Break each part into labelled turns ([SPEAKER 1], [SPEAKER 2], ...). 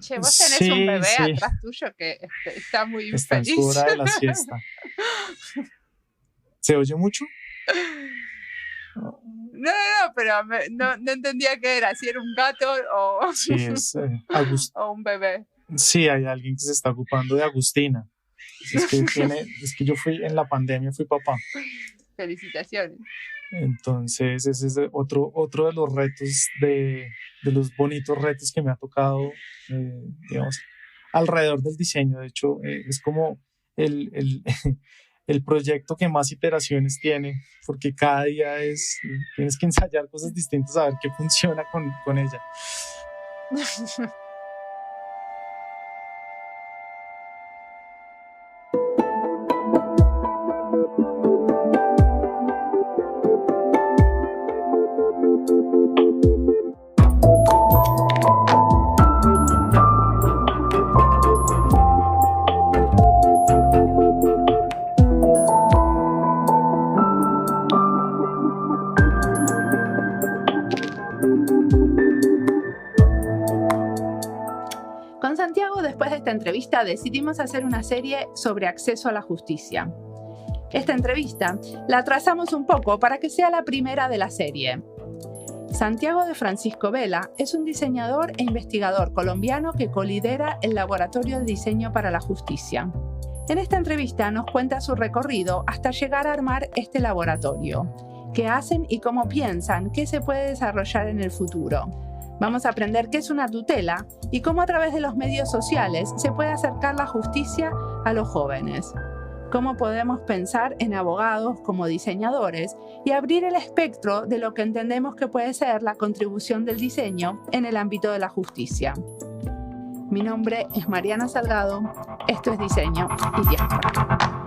[SPEAKER 1] Che, vos tenés un
[SPEAKER 2] Sí,
[SPEAKER 1] bebé
[SPEAKER 2] sí,
[SPEAKER 1] atrás tuyo que está muy
[SPEAKER 2] está en su
[SPEAKER 1] infeliz.
[SPEAKER 2] hora de la siesta. ¿Se oye mucho?
[SPEAKER 1] No, pero no entendía qué era, si era un gato o,
[SPEAKER 2] Sí,
[SPEAKER 1] o un bebé.
[SPEAKER 2] sí, hay alguien que se está ocupando de Agustina. Es que yo en la pandemia fui papá.
[SPEAKER 1] Felicitaciones.
[SPEAKER 2] Entonces, ese es otro de los retos, de los bonitos retos que me ha tocado, digamos, alrededor del diseño. De hecho, es como el, el proyecto que más iteraciones tiene, porque cada día tienes que ensayar cosas distintas a ver qué funciona con ella.
[SPEAKER 1] Con Santiago, después de esta entrevista, decidimos hacer una serie sobre acceso a la justicia. Esta entrevista la trazamos un poco para que sea la primera de la serie. Santiago de Francisco Vela es un diseñador e investigador colombiano que colidera el Laboratorio de Diseño para la Justicia. En esta entrevista nos cuenta su recorrido hasta llegar a armar este laboratorio, qué hacen y cómo piensan que se puede desarrollar en el futuro. Vamos a aprender qué es una tutela y cómo a través de los medios sociales se puede acercar la justicia a los jóvenes. Cómo podemos pensar en abogados como diseñadores y abrir el espectro de lo que entendemos que puede ser la contribución del diseño en el ámbito de la justicia. Mi nombre es Mariana Salgado, esto es Diseño y Diáspora.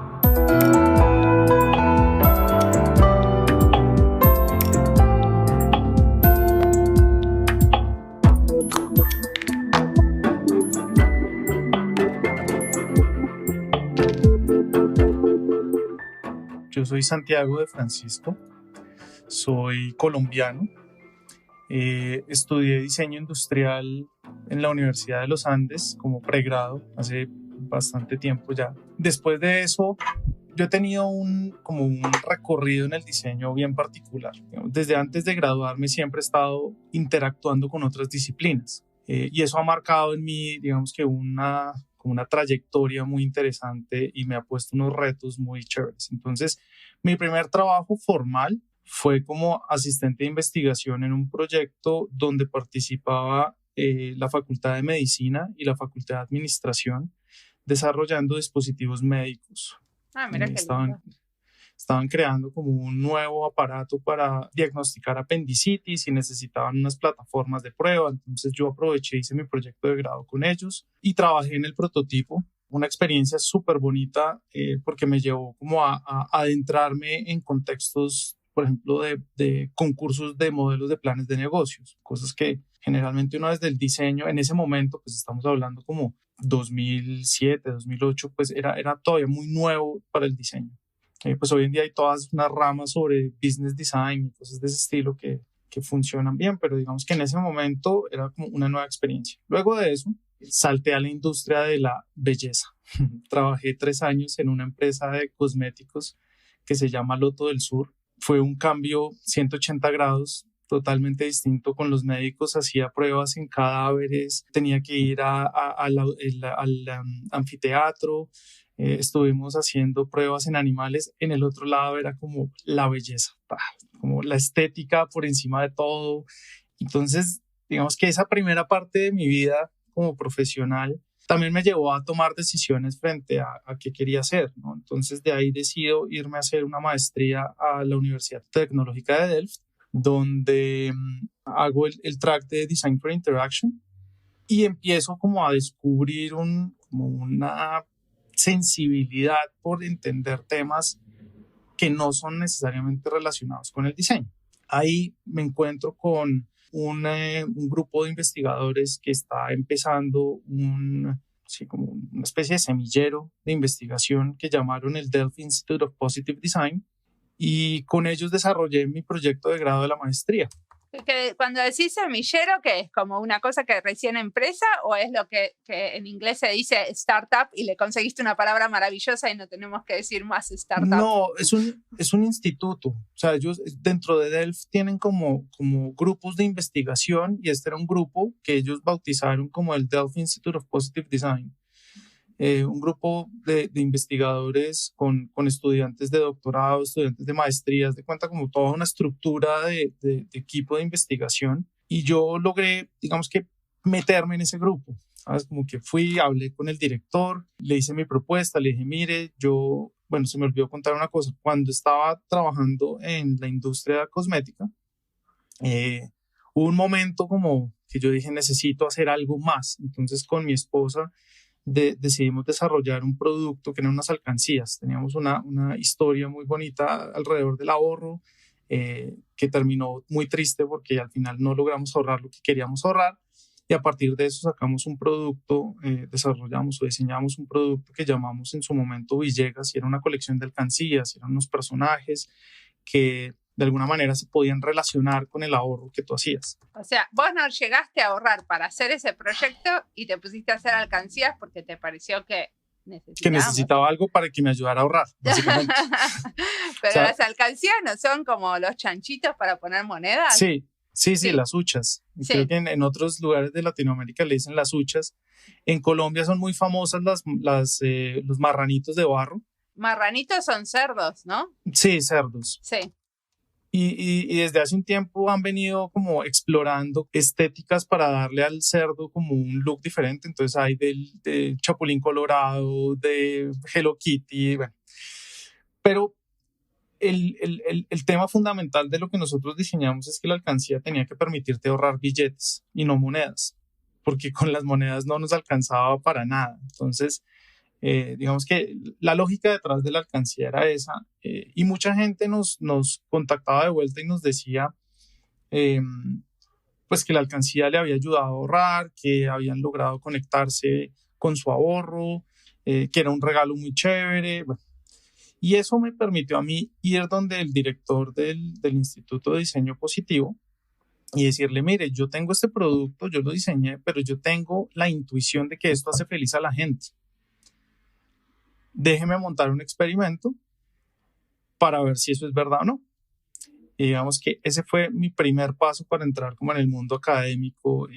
[SPEAKER 2] Yo soy Santiago de Francisco, soy colombiano, estudié diseño industrial en la Universidad de los Andes como pregrado hace bastante tiempo ya. Después de eso, yo he tenido como un recorrido en el diseño bien particular. Desde antes de graduarme siempre he estado interactuando con otras disciplinas y eso ha marcado en mí, digamos que como una trayectoria muy interesante y me ha puesto unos retos muy chéveres. Entonces, mi primer trabajo formal fue como asistente de investigación en un proyecto donde participaba la Facultad de Medicina y la Facultad de Administración desarrollando dispositivos médicos.
[SPEAKER 1] Mira qué lindo.
[SPEAKER 2] Estaban creando como un nuevo aparato para diagnosticar apendicitis y necesitaban unas plataformas de prueba. Entonces yo aproveché, hice mi proyecto de grado con ellos y trabajé en el prototipo. Una experiencia súper bonita porque me llevó como a adentrarme en contextos, por ejemplo, de concursos de modelos de planes de negocios, cosas que generalmente uno desde el diseño, en ese momento, pues estamos hablando como 2007, 2008, pues era todavía muy nuevo para el diseño. Pues hoy en día hay todas unas ramas sobre business design y cosas de ese estilo que funcionan bien, pero digamos que en ese momento era como una nueva experiencia. Luego de eso, salté a la industria de la belleza. Trabajé 3 años en una empresa de cosméticos que se llama Loto del Sur. Fue un cambio 180 grados, totalmente distinto con los médicos. Hacía pruebas en cadáveres, tenía que ir al anfiteatro. Estuvimos haciendo pruebas en animales. En el otro lado era como la belleza, como la estética por encima de todo. Entonces, digamos que esa primera parte de mi vida como profesional también me llevó a tomar decisiones frente a qué quería hacer, ¿no? Entonces, de ahí decido irme a hacer una maestría a la Universidad Tecnológica de Delft, donde hago el track de Design for Interaction y empiezo como a descubrir como una sensibilidad por entender temas que no son necesariamente relacionados con el diseño. Ahí me encuentro con un grupo de investigadores que está empezando como una especie de semillero de investigación que llamaron el Delft Institute of Positive Design y con ellos desarrollé mi proyecto de grado de la maestría.
[SPEAKER 1] Que cuando decís semillero, ¿qué es? ¿Como una cosa que recién empresa o es lo que en inglés se dice startup y le conseguiste una palabra maravillosa y no tenemos que decir más startup?
[SPEAKER 2] No, es un instituto. O sea, ellos dentro de Delft tienen como grupos de investigación y este era un grupo que ellos bautizaron como el Delft Institute of Positive Design. Un grupo de investigadores con estudiantes de doctorado, estudiantes de maestrías, de cuenta como toda una estructura de equipo de investigación. Y yo logré, digamos que, meterme en ese grupo. ¿Sabes? Como que fui, hablé con el director, le hice mi propuesta, le dije, mire, bueno, se me olvidó contar una cosa. Cuando estaba trabajando en la industria cosmética, hubo un momento como que yo dije, necesito hacer algo más. Entonces, con mi esposa, decidimos desarrollar un producto que eran unas alcancías. Teníamos una historia muy bonita alrededor del ahorro que terminó muy triste porque al final no logramos ahorrar lo que queríamos ahorrar y a partir de eso sacamos un producto, desarrollamos o diseñamos un producto que llamamos en su momento Villegas y era una colección de alcancías, eran unos personajes que de alguna manera se podían relacionar con el ahorro que tú hacías.
[SPEAKER 1] O sea, vos no llegaste a ahorrar para hacer ese proyecto y te pusiste a hacer alcancías porque te pareció que
[SPEAKER 2] necesitaba algo para que me ayudara a ahorrar, básicamente.
[SPEAKER 1] Pero o sea, las alcancías no son como los chanchitos para poner monedas.
[SPEAKER 2] Sí, las huchas. Sí. Creo que en otros lugares de Latinoamérica le dicen las huchas. En Colombia son muy famosas los marranitos de barro.
[SPEAKER 1] Marranitos son cerdos, ¿no?
[SPEAKER 2] Sí, cerdos.
[SPEAKER 1] Sí.
[SPEAKER 2] Y desde hace un tiempo han venido como explorando estéticas para darle al cerdo como un look diferente. Entonces hay de Chapulín Colorado, de Hello Kitty, bueno. Pero el tema fundamental de lo que nosotros diseñamos es que la alcancía tenía que permitirte ahorrar billetes y no monedas, porque con las monedas no nos alcanzaba para nada. Entonces, digamos que la lógica detrás de la alcancía era esa y mucha gente nos contactaba de vuelta y nos decía pues que la alcancía le había ayudado a ahorrar, que habían logrado conectarse con su ahorro, que era un regalo muy chévere. Bueno, y eso me permitió a mí ir donde el director del Instituto de Diseño Positivo y decirle, mire, yo tengo este producto, yo lo diseñé, pero yo tengo la intuición de que esto hace feliz a la gente. Déjeme montar un experimento para ver si eso es verdad o no. Y digamos que ese fue mi primer paso para entrar como en el mundo académico.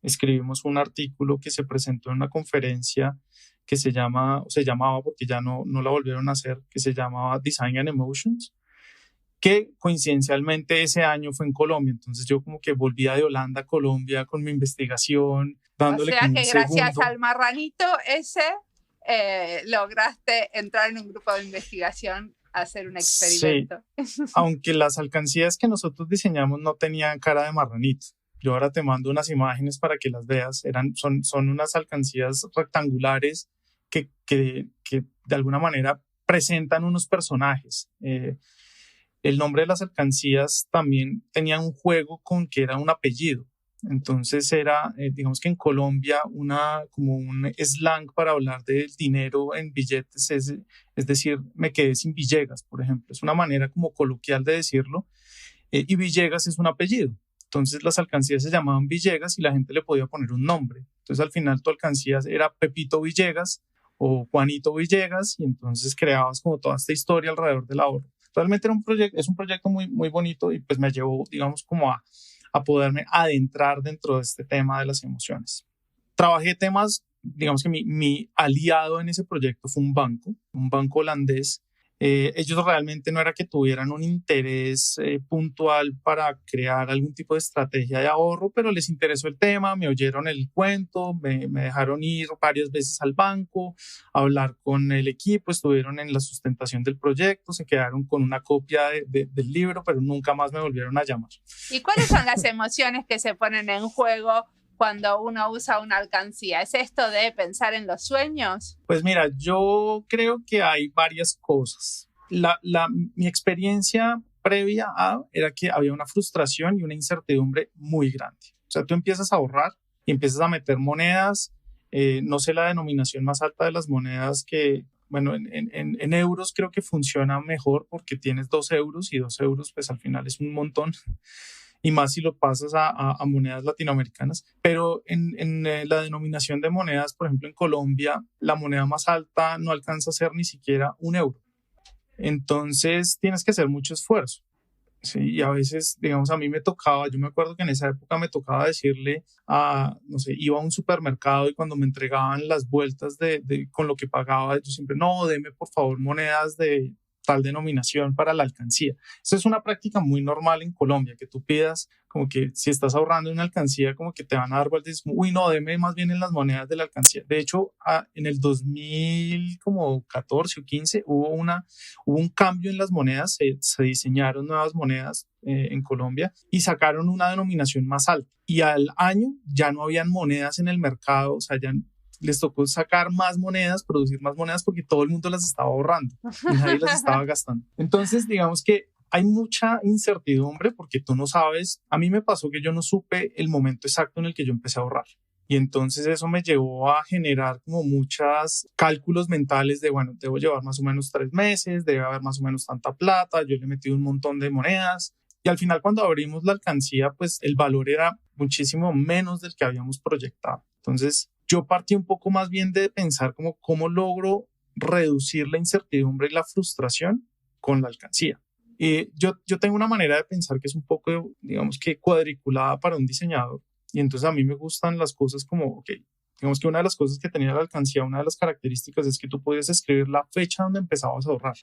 [SPEAKER 2] Escribimos un artículo que se presentó en una conferencia que se llamaba, porque ya no la volvieron a hacer, que se llamaba Design and Emotions, que coincidencialmente ese año fue en Colombia. Entonces yo como que volvía de Holanda a Colombia con mi investigación, dándole como un segundo.
[SPEAKER 1] O sea que gracias al marranito ese lograste entrar en un grupo de investigación a hacer un experimento.
[SPEAKER 2] Sí, aunque las alcancías que nosotros diseñamos no tenían cara de marranito. Yo ahora te mando unas imágenes para que las veas. Son unas alcancías rectangulares que de alguna manera presentan unos personajes. El nombre de las alcancías también tenía un juego con que era un apellido. Entonces era, digamos que en Colombia, como un slang para hablar del dinero en billetes, es decir, me quedé sin Villegas, por ejemplo. Es una manera como coloquial de decirlo. Y Villegas es un apellido. Entonces las alcancías se llamaban Villegas y la gente le podía poner un nombre. Entonces al final tu alcancía era Pepito Villegas o Juanito Villegas y entonces creabas como toda esta historia alrededor del ahorro. Realmente es un proyecto muy, muy bonito y pues me llevó, digamos, como a poderme adentrar dentro de este tema de las emociones. Trabajé temas, digamos que mi aliado en ese proyecto fue un banco holandés. Ellos realmente no era que tuvieran un interés puntual para crear algún tipo de estrategia de ahorro, pero les interesó el tema, me oyeron el cuento, me dejaron ir varias veces al banco, a hablar con el equipo, estuvieron en la sustentación del proyecto, se quedaron con una copia del libro, pero nunca más me volvieron a llamar.
[SPEAKER 1] ¿Y cuáles son las emociones que se ponen en juego cuando uno usa una alcancía? ¿Es esto de pensar en los sueños?
[SPEAKER 2] Pues mira, yo creo que hay varias cosas. Mi experiencia previa era que había una frustración y una incertidumbre muy grande. O sea, tú empiezas a ahorrar y empiezas a meter monedas. No sé la denominación más alta de las monedas que, bueno, en euros creo que funciona mejor porque tienes 2 euros y 2 euros pues al final es un montón. y más si lo pasas a monedas latinoamericanas. Pero en la denominación de monedas, por ejemplo, en Colombia, la moneda más alta no alcanza a ser ni siquiera un euro. Entonces tienes que hacer mucho esfuerzo. Sí, y a veces, digamos, a mí me tocaba, yo me acuerdo que en esa época me tocaba decirle no sé, iba a un supermercado y cuando me entregaban las vueltas con lo que pagaba, yo siempre, no, deme por favor monedas de tal denominación para la alcancía. Esa es una práctica muy normal en Colombia, que tú pidas como que si estás ahorrando en una alcancía, como que te van a dar vueltas y dices, uy, no, deme más bien en las monedas de la alcancía. De hecho, en el 2014 o 15 hubo un cambio en las monedas, se diseñaron nuevas monedas en Colombia y sacaron una denominación más alta. Y al año ya no habían monedas en el mercado, o sea, ya les tocó sacar más monedas, producir más monedas porque todo el mundo las estaba ahorrando y nadie las estaba gastando. Entonces, digamos que hay mucha incertidumbre porque tú no sabes. A mí me pasó que yo no supe el momento exacto en el que yo empecé a ahorrar. Y entonces eso me llevó a generar como muchos cálculos mentales de, bueno, debo llevar más o menos 3 meses, debe haber más o menos tanta plata, yo le he metido un montón de monedas. Y al final cuando abrimos la alcancía, pues el valor era muchísimo menos del que habíamos proyectado. Entonces yo partí un poco más bien de pensar como cómo logro reducir la incertidumbre y la frustración con la alcancía. Yo tengo una manera de pensar que es un poco, digamos que cuadriculada para un diseñador. Y entonces a mí me gustan las cosas como, ok, digamos que una de las cosas que tenía la alcancía, una de las características es que tú podías escribir la fecha donde empezabas a ahorrar.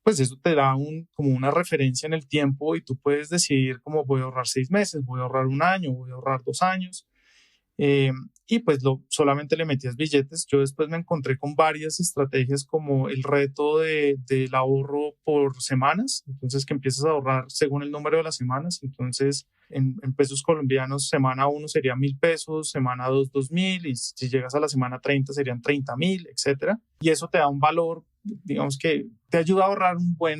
[SPEAKER 2] Pues eso te da como una referencia en el tiempo y tú puedes decidir cómo voy a ahorrar 6 meses, voy a ahorrar un año, voy a ahorrar 2 años. Y pues solamente le metías billetes. Yo después me encontré con varias estrategias como el reto del ahorro por semanas, entonces que empiezas a ahorrar según el número de las semanas. Entonces en pesos colombianos, semana 1 sería 1.000 pesos, semana 2 2.000 y si llegas a la semana 30 serían 30.000, etcétera. Y eso te da un valor, digamos que te ayuda a ahorrar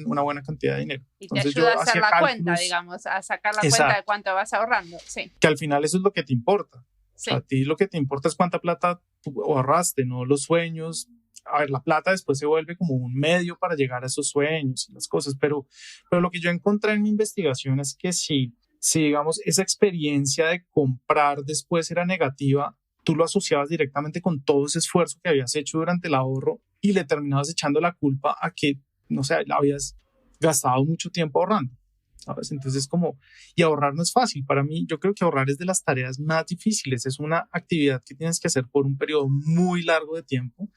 [SPEAKER 2] una buena cantidad de dinero.
[SPEAKER 1] Y te ayuda a hacer la cuenta, digamos, a sacar la cuenta de cuánto vas ahorrando. Sí.
[SPEAKER 2] Que al final eso es lo que te importa.
[SPEAKER 1] Sí.
[SPEAKER 2] A ti lo que te importa es cuánta plata tú ahorraste, no los sueños. A ver, la plata después se vuelve como un medio para llegar a esos sueños y las cosas, pero lo que yo encontré en mi investigación es que si digamos, esa experiencia de comprar después era negativa, tú lo asociabas directamente con todo ese esfuerzo que habías hecho durante el ahorro y le terminabas echando la culpa a que, no sé, habías gastado mucho tiempo ahorrando. ¿Sabes? Entonces y ahorrar no es fácil. Para mí, yo creo que ahorrar es de las tareas más difíciles. Es una actividad que tienes que hacer por un periodo muy largo de tiempo,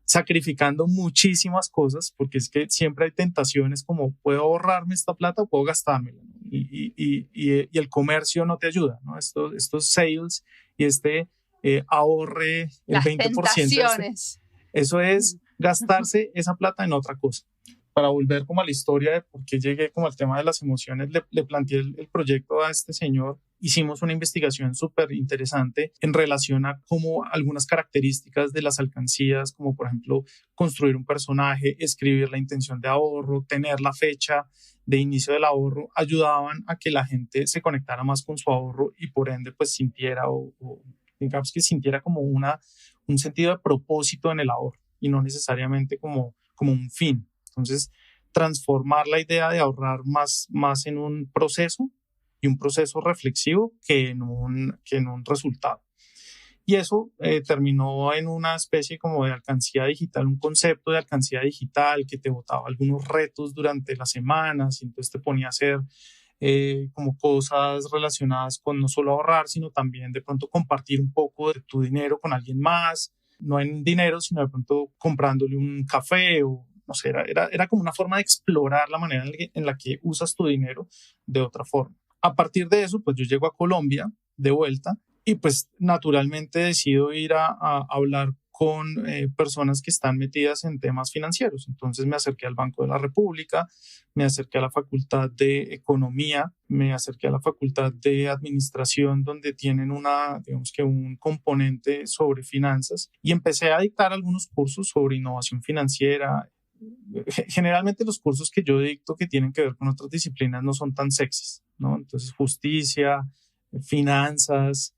[SPEAKER 2] sacrificando muchísimas cosas, porque es que siempre hay tentaciones como, ¿puedo ahorrarme esta plata o puedo gastármela? Y el comercio no te ayuda, ¿no? Estos sales y ahorre el
[SPEAKER 1] las
[SPEAKER 2] 20%.
[SPEAKER 1] Tentaciones.
[SPEAKER 2] Eso es gastarse esa plata en otra cosa. Para volver como a la historia de por qué llegué como al tema de las emociones, le planteé el proyecto a este señor. Hicimos una investigación súper interesante en relación a cómo algunas características de las alcancías, como por ejemplo construir un personaje, escribir la intención de ahorro, tener la fecha de inicio del ahorro, ayudaban a que la gente se conectara más con su ahorro y por ende pues sintiera o digamos que sintiera como un sentido de propósito en el ahorro y no necesariamente como un fin. Entonces, transformar la idea de ahorrar más en un proceso y un proceso reflexivo que en un resultado. Y eso terminó en una especie como de alcancía digital, un concepto de alcancía digital que te botaba algunos retos durante las semanas y entonces te ponía a hacer como cosas relacionadas con no solo ahorrar, sino también de pronto compartir un poco de tu dinero con alguien más, no en dinero, sino de pronto comprándole un café o no sé, era como una forma de explorar la manera en la que usas tu dinero de otra forma. A partir de eso, pues yo llego a Colombia de vuelta y pues naturalmente decido ir a hablar con personas que están metidas en temas financieros. Entonces me acerqué al Banco de la República, me acerqué a la Facultad de Economía, me acerqué a la Facultad de Administración, donde tienen digamos que un componente sobre finanzas y empecé a dictar algunos cursos sobre innovación financiera. Generalmente los cursos que yo dicto que tienen que ver con otras disciplinas no son tan sexys, ¿no? Entonces justicia, finanzas,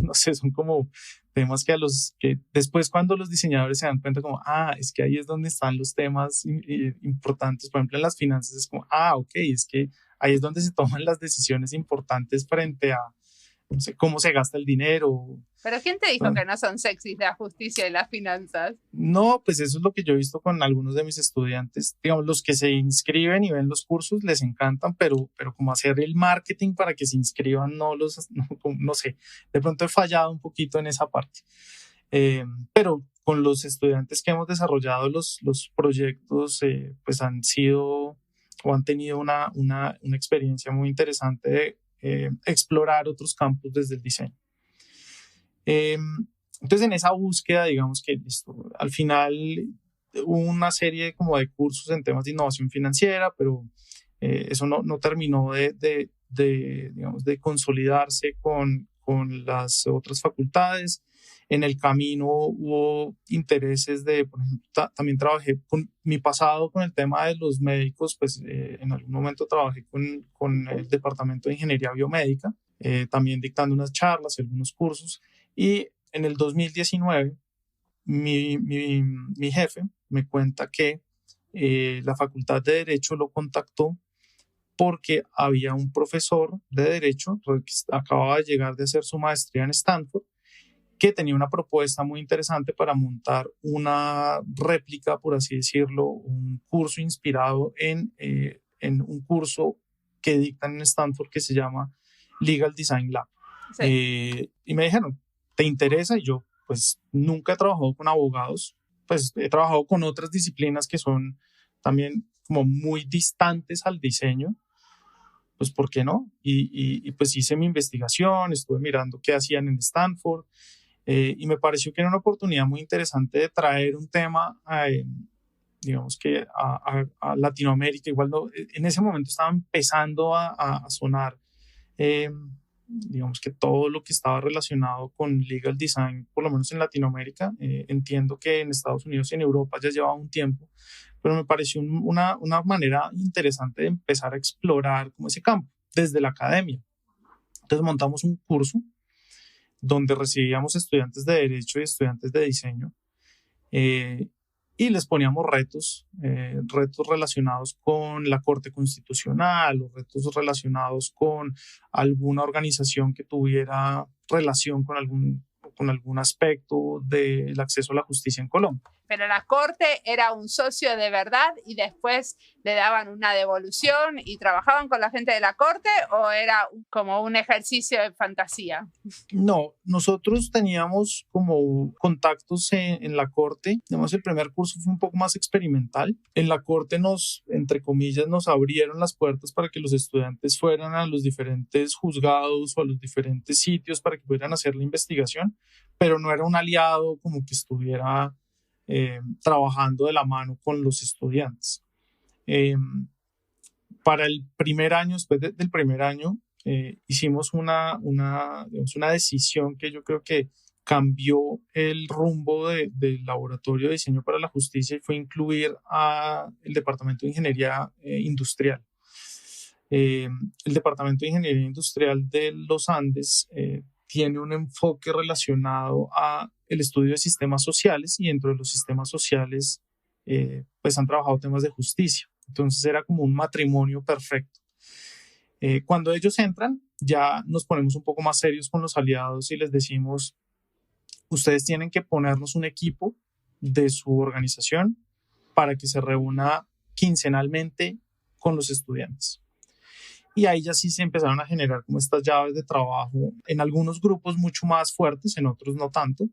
[SPEAKER 2] no sé, son como temas que después cuando los diseñadores se dan cuenta como, es que ahí es donde están los temas importantes, por ejemplo en las finanzas es como, ok, es que ahí es donde se toman las decisiones importantes frente a, no sé, cómo se gasta el dinero.
[SPEAKER 1] ¿Pero quién te dijo que no son sexys la justicia y las finanzas?
[SPEAKER 2] No, pues eso es lo que yo he visto con algunos de mis estudiantes. Digamos, los que se inscriben y ven los cursos les encantan, pero como hacer el marketing para que se inscriban, no sé, de pronto he fallado un poquito en esa parte. Pero con los estudiantes que hemos desarrollado los proyectos, pues han sido o han tenido una experiencia muy interesante de explorar otros campos desde el diseño. Entonces, en esa búsqueda, digamos que al final hubo una serie como de cursos en temas de innovación financiera, pero eso no terminó digamos, de consolidarse con las otras facultades. En el camino hubo intereses por ejemplo, también trabajé con mi pasado con el tema de los médicos, pues en algún momento trabajé con el departamento de ingeniería biomédica, también dictando unas charlas, algunos cursos, y en el 2019 mi jefe me cuenta que la Facultad de Derecho lo contactó porque había un profesor de Derecho que acababa de llegar de hacer su maestría en Stanford, que tenía una propuesta muy interesante para montar una réplica, por así decirlo, un curso inspirado en un curso que dictan en Stanford que se llama Legal Design Lab. Sí. Y me dijeron, ¿te interesa? Y yo, pues nunca he trabajado con abogados, pues he trabajado con otras disciplinas que son también como muy distantes al diseño, pues ¿por qué no? Y pues hice mi investigación, estuve mirando qué hacían en Stanford, y me pareció que era una oportunidad muy interesante de traer un tema, digamos que a Latinoamérica. Igual en ese momento estaba empezando a sonar, digamos que todo lo que estaba relacionado con legal design, por lo menos en Latinoamérica. Entiendo que en Estados Unidos y en Europa ya llevaba un tiempo, pero me pareció una manera interesante de empezar a explorar como ese campo desde la academia. Entonces montamos un curso donde recibíamos estudiantes de Derecho y estudiantes de Diseño, y les poníamos retos relacionados con la Corte Constitucional o retos relacionados con alguna organización que tuviera relación con algún aspecto del acceso a la justicia en Colombia.
[SPEAKER 1] Pero la Corte era un socio de verdad y después le daban una devolución y trabajaban con la gente de la Corte, ¿o era como un ejercicio de fantasía?
[SPEAKER 2] No, nosotros teníamos como contactos en la Corte. Además, el primer curso fue un poco más experimental. En la Corte entre comillas, nos abrieron las puertas para que los estudiantes fueran a los diferentes juzgados o a los diferentes sitios para que pudieran hacer la investigación, pero no era un aliado como que estuviera trabajando de la mano con los estudiantes. Para el primer año, después del primer año, hicimos digamos, una decisión que yo creo que cambió el rumbo del Laboratorio de Diseño para la Justicia, y fue incluir al Departamento de Ingeniería Industrial. El Departamento de Ingeniería Industrial de los Andes tiene un enfoque relacionado a el estudio de sistemas sociales, y dentro de los sistemas sociales pues han trabajado temas de justicia. Entonces era como un matrimonio perfecto. Cuando ellos entran, ya nos ponemos un poco más serios con los aliados y les decimos, ustedes tienen que ponernos un equipo de su organización para que se reúna quincenalmente con los estudiantes. Y ahí ya sí se empezaron a generar como estas llaves de trabajo en algunos grupos mucho más fuertes, en otros no tanto,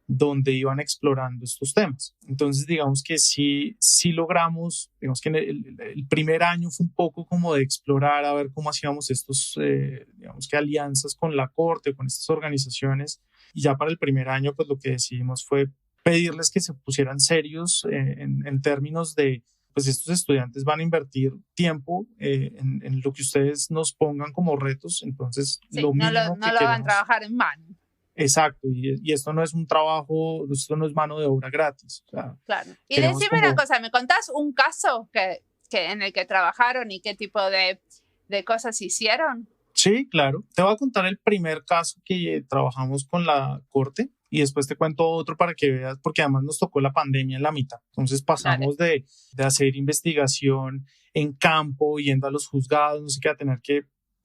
[SPEAKER 2] donde iban explorando estos temas. Entonces, digamos que sí logramos, digamos que el primer año fue un poco como de explorar, a ver cómo hacíamos digamos que alianzas con la Corte, con estas organizaciones. Y ya para el primer año, pues lo que decidimos fue pedirles que se pusieran serios en términos de, pues estos estudiantes van a invertir tiempo en lo que ustedes nos pongan como retos, entonces
[SPEAKER 1] sí,
[SPEAKER 2] lo mínimo
[SPEAKER 1] no lo van a trabajar en mano.
[SPEAKER 2] Exacto, y esto no es un trabajo, esto no es mano de obra gratis. O sea,
[SPEAKER 1] claro. Y decime una cosa, ¿me contás un caso que en el que trabajaron y qué tipo de cosas hicieron?
[SPEAKER 2] Sí, claro. Te voy a contar el primer caso que trabajamos con la Corte. y después te cuento otro para que veas, porque además nos tocó la pandemia en la mitad. Entonces pasamos de hacer investigación en campo, yendo a los juzgados, no sé qué, a tener que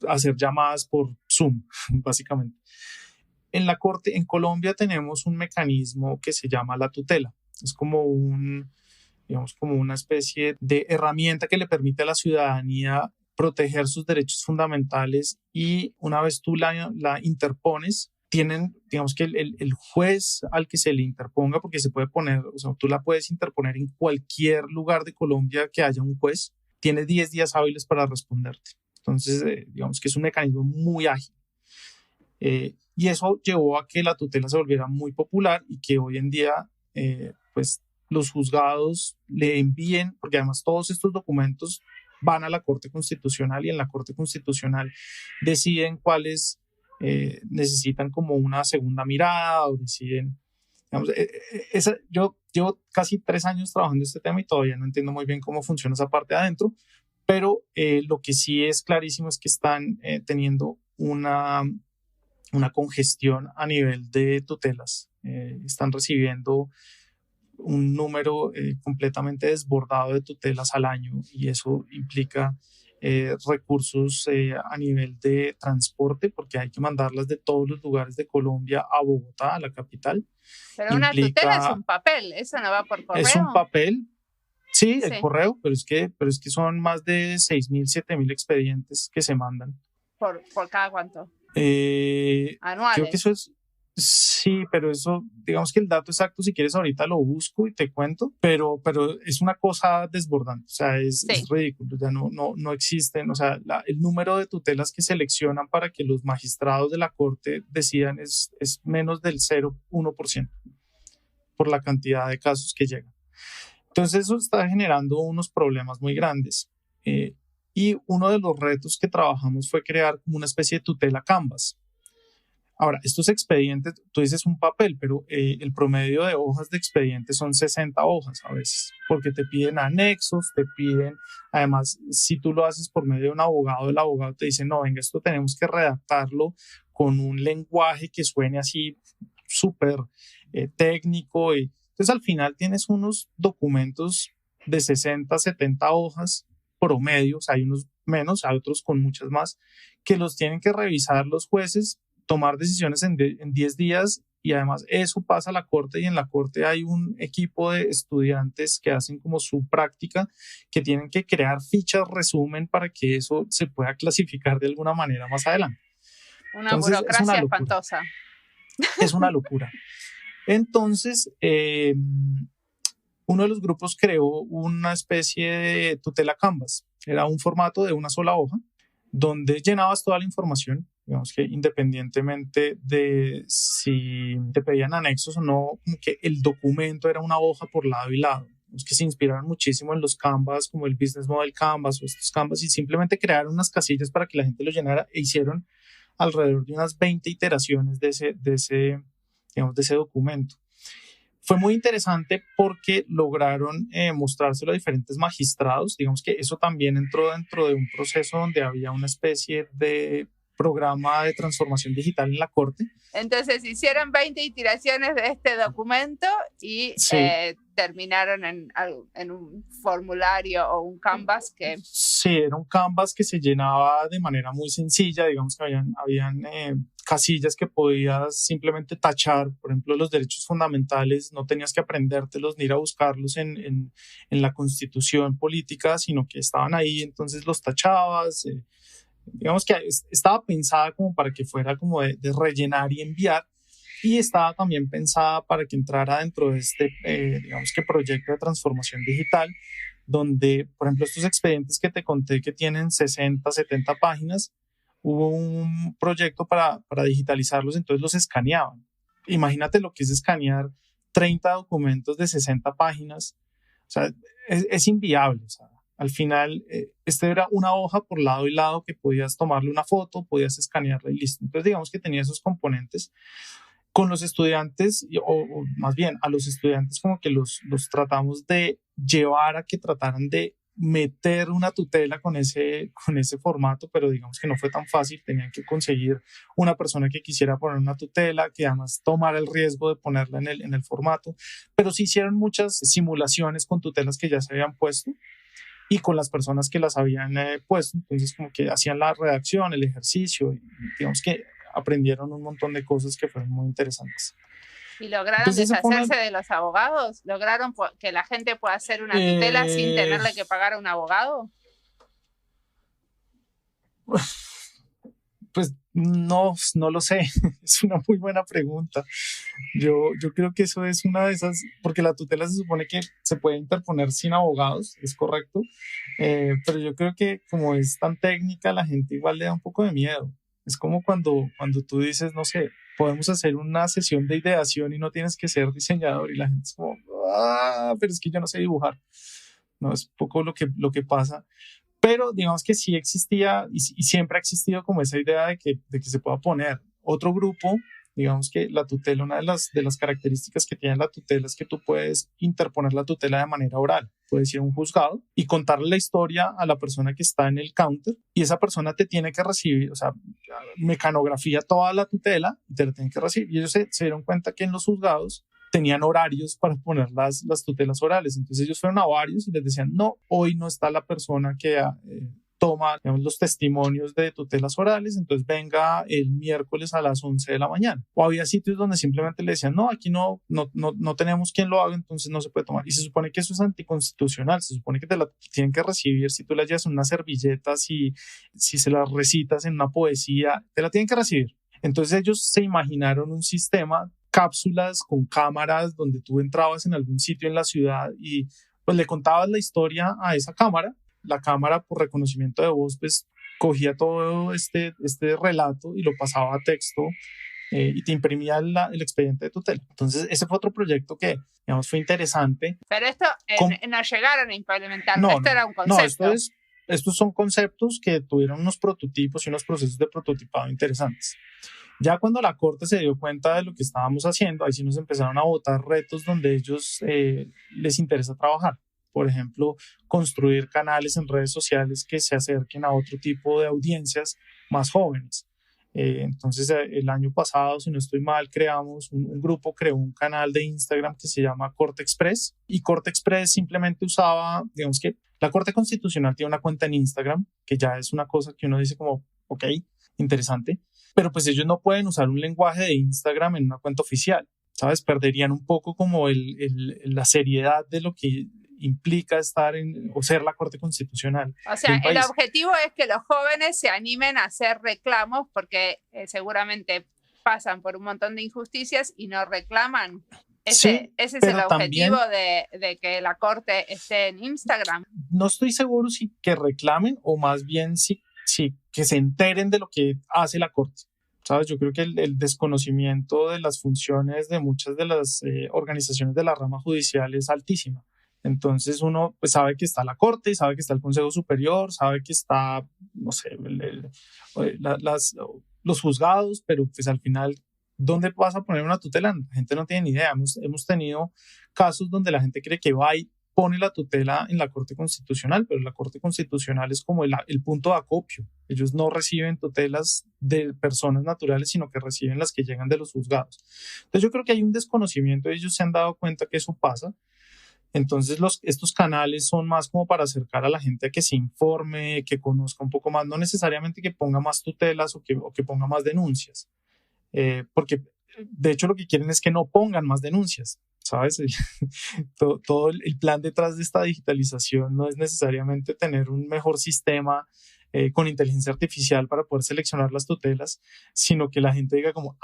[SPEAKER 2] hacer llamadas por Zoom, básicamente. En la Corte, en Colombia, tenemos un mecanismo que se llama la tutela. Es como digamos, como una especie de herramienta que le permite a la ciudadanía proteger sus derechos fundamentales, y una vez tú la interpones, digamos que el juez al que se le interponga, porque se puede poner, o sea, tú la puedes interponer en cualquier lugar de Colombia que haya un juez, tiene 10 días hábiles para responderte. Entonces, digamos que es un mecanismo muy ágil. Y eso llevó a que la tutela se volviera muy popular y que hoy en día, pues, los juzgados le envíen, porque además todos estos documentos van a la Corte Constitucional, y en la Corte Constitucional deciden cuáles necesitan como una segunda mirada, o deciden, digamos, yo llevo casi 3 años trabajando este tema y todavía no entiendo muy bien cómo funciona esa parte de adentro, pero lo que sí es clarísimo es que están teniendo una congestión a nivel de tutelas. Están recibiendo un número completamente desbordado de tutelas al año, y eso implica recursos a nivel de transporte, porque hay que mandarlas de todos los lugares de Colombia a Bogotá, a la capital.
[SPEAKER 1] Pero una tutela es un papel, eso no va por correo.
[SPEAKER 2] Es un papel, sí, el
[SPEAKER 1] Sí.
[SPEAKER 2] correo, pero es que son más de 6.000, 7.000 expedientes que se mandan.
[SPEAKER 1] ¿Por cada cuánto?
[SPEAKER 2] Anuales. Creo que eso es, sí, pero eso, digamos que el dato exacto, si quieres ahorita lo busco y te cuento, pero es una cosa desbordante, o sea, es ridículo, ya no existen, o sea, el número de tutelas que seleccionan para que los magistrados de la Corte decidan es menos del 0,1% por la cantidad de casos que llegan. Entonces eso está generando unos problemas muy grandes. Y uno de los retos que trabajamos fue crear como una especie de tutela Canvas. Ahora, estos expedientes, tú dices un papel, pero el promedio de hojas de expedientes son 60 hojas a veces, porque te piden anexos, te piden, además, si tú lo haces por medio de un abogado, el abogado te dice, no, venga, esto tenemos que redactarlo con un lenguaje que suene así súper técnico. Y entonces al final tienes unos documentos de 60, 70 hojas promedios, hay unos menos, hay otros con muchas más, que los tienen que revisar los jueces, tomar decisiones en 10 días, y además eso pasa a la Corte, y en la Corte hay un equipo de estudiantes que hacen como su práctica, que tienen que crear fichas resumen para que eso se pueda clasificar de alguna manera más adelante.
[SPEAKER 1] Entonces, burocracia espantosa.
[SPEAKER 2] Es una locura. Entonces, uno de los grupos creó una especie de tutela Canvas. Era un formato de una sola hoja donde llenabas toda la información, digamos que independientemente de si te pedían anexos o no, como que el documento era una hoja por lado y lado. Los que se inspiraron muchísimo en los Canvas, como el Business Model Canvas o estos Canvas, y simplemente crearon unas casillas para que la gente lo llenara, e hicieron alrededor de unas 20 iteraciones de ese documento. Fue muy interesante porque lograron mostrárselo a diferentes magistrados. Digamos que eso también entró dentro de un proceso donde había una especie de programa de transformación digital en la Corte.
[SPEAKER 1] Entonces hicieron 20 iteraciones de este documento y terminaron en un formulario o un Canvas que...
[SPEAKER 2] Sí, era un Canvas que se llenaba de manera muy sencilla. Digamos que habían casillas que podías simplemente tachar. Por ejemplo, los derechos fundamentales no tenías que aprendértelos ni ir a buscarlos en la Constitución política, sino que estaban ahí, entonces los tachabas. Digamos que estaba pensada como para que fuera como de rellenar y enviar, y estaba también pensada para que entrara dentro de este, digamos que proyecto de transformación digital, donde, por ejemplo, estos expedientes que te conté que tienen 60, 70 páginas, hubo un proyecto para digitalizarlos, entonces los escaneaban. Imagínate lo que es escanear 30 documentos de 60 páginas, o sea, es inviable, o sea. Al final, era una hoja por lado y lado que podías tomarle una foto, podías escanearla y listo. Entonces, digamos que tenía esos componentes. Con los estudiantes, o más bien a los estudiantes, como que los tratamos de llevar a que trataran de meter una tutela con ese formato, pero digamos que no fue tan fácil. Tenían que conseguir una persona que quisiera poner una tutela, que además tomara el riesgo de ponerla en el formato, pero sí hicieron muchas simulaciones con tutelas que ya se habían puesto y con las personas que las habían puesto. Entonces como que hacían la redacción, el ejercicio, y digamos que aprendieron un montón de cosas que fueron muy interesantes.
[SPEAKER 1] ¿Y lograron deshacerse de los abogados? ¿Lograron que la gente pueda hacer una tutela sin tenerle que pagar a un abogado?
[SPEAKER 2] Pues no lo sé. Es una muy buena pregunta. Yo creo que eso es una de esas, porque la tutela se supone que se puede interponer sin abogados, es correcto, pero yo creo que como es tan técnica, la gente igual le da un poco de miedo. Es como cuando tú dices, no sé, podemos hacer una sesión de ideación y no tienes que ser diseñador, y la gente es como, pero es que yo no sé dibujar. No, es un poco lo que pasa. Pero digamos que sí existía y siempre ha existido como esa idea de que se pueda poner otro grupo. Digamos que la tutela, una de las características que tiene la tutela es que tú puedes interponer la tutela de manera oral. Puedes ir a un juzgado y contarle la historia a la persona que está en el counter, y esa persona te tiene que recibir, o sea, mecanografía toda la tutela y te la tienen que recibir. Y ellos se dieron cuenta que en los juzgados tenían horarios para poner las tutelas orales. Entonces ellos fueron a varios y les decían, no, hoy no está la persona que toma, digamos, los testimonios de tutelas orales, entonces venga el miércoles a las 11 de la mañana. O había sitios donde simplemente le decían, no, aquí no tenemos quien lo haga, entonces no se puede tomar. Y se supone que eso es anticonstitucional. Se supone que te la tienen que recibir si tú la llevas en una servilleta, si se la recitas en una poesía, te la tienen que recibir. Entonces ellos se imaginaron un sistema, cápsulas con cámaras, donde tú entrabas en algún sitio en la ciudad y pues le contabas la historia a esa cámara. La cámara, por reconocimiento de voz, pues cogía todo este relato y lo pasaba a texto, y te imprimía el expediente de tutela. Entonces ese fue otro proyecto que, digamos, fue interesante.
[SPEAKER 1] Pero esto no llegaron a implementarlo, esto era un concepto.
[SPEAKER 2] No, estos son conceptos que tuvieron unos prototipos y unos procesos de prototipado interesantes. Ya cuando la Corte se dio cuenta de lo que estábamos haciendo, ahí sí nos empezaron a botar retos donde ellos les interesa trabajar. Por ejemplo, construir canales en redes sociales que se acerquen a otro tipo de audiencias más jóvenes. Entonces, el año pasado, si no estoy mal, un grupo creó un canal de Instagram que se llama Corte Express, y Corte Express simplemente usaba, digamos que la Corte Constitucional tiene una cuenta en Instagram, que ya es una cosa que uno dice como, ok, interesante, pero pues ellos no pueden usar un lenguaje de Instagram en una cuenta oficial, ¿sabes? Perderían un poco como la seriedad de lo que implica estar o ser la Corte Constitucional.
[SPEAKER 1] O sea, el objetivo es que los jóvenes se animen a hacer reclamos porque seguramente pasan por un montón de injusticias y no reclaman. Ese es el objetivo de que la Corte esté en Instagram.
[SPEAKER 2] No estoy seguro si que reclamen o más bien si que se enteren de lo que hace la Corte. ¿Sabes? Yo creo que el desconocimiento de las funciones de muchas de las organizaciones de la rama judicial es altísima. Entonces uno pues sabe que está la Corte, sabe que está el Consejo Superior, sabe que está, no sé, los juzgados, pero pues al final, ¿dónde vas a poner una tutela? La gente no tiene ni idea. Hemos tenido casos donde la gente cree que va y pone la tutela en la Corte Constitucional, pero la Corte Constitucional es como el punto de acopio. Ellos no reciben tutelas de personas naturales, sino que reciben las que llegan de los juzgados. Entonces yo creo que hay un desconocimiento, ellos se han dado cuenta que eso pasa. Entonces estos canales son más como para acercar a la gente a que se informe, que conozca un poco más, no necesariamente que ponga más tutelas o que ponga más denuncias, porque de hecho lo que quieren es que no pongan más denuncias, ¿sabes? Todo el plan detrás de esta digitalización no es necesariamente tener un mejor sistema con inteligencia artificial para poder seleccionar las tutelas, sino que la gente diga como,